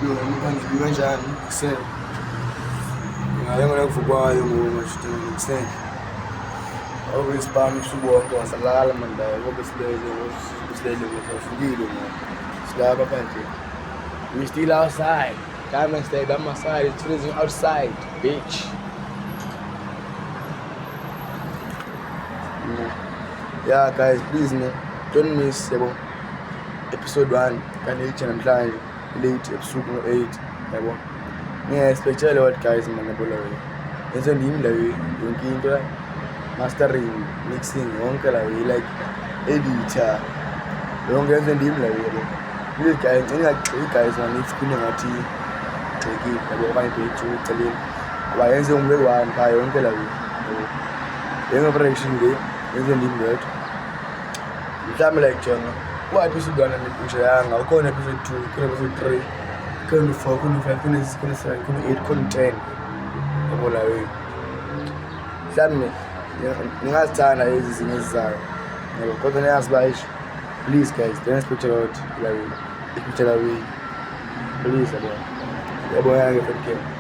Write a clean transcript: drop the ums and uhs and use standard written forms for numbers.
Manje kanjani kusema ngayengona kuvukwayo ngomashitini kusema okwesipami usuku wonke wasalala mandayo ngoba silele ngosafukile manje silapha phandle. We still outside. Come and stay by my side. It's freezing outside, bitch. Yeah, guys, please, don't miss episode 1. Can you channel namhlanje late episode 8? Yabo. Especially what guys mangabola we. Yenze ndimi la we yonke into la mastering, mixing yonke la we like editor. Yonke yenze ndimi la we. Please guys, guys manifuna ngathi take it yabo okanye page uceleni. Abayenze umbe one pha yonke la we. Yenga operation le yenze ndimi la. Mhlawumbe like Jonah. What episode 1 and yanga ukhona episode 2, ukhona episode 3, ukhona 4, ukhona 5, ukhona 6, ukhona 7, ukhona 8, ukhona 10. Yabo la we. Mhlawumbe ngingazithanda lezi zinto ezizayo. Yabo kodwa niyazi bayisho. Please guys, don't expect a lot la we. Please yabo. Yabo yange futhi.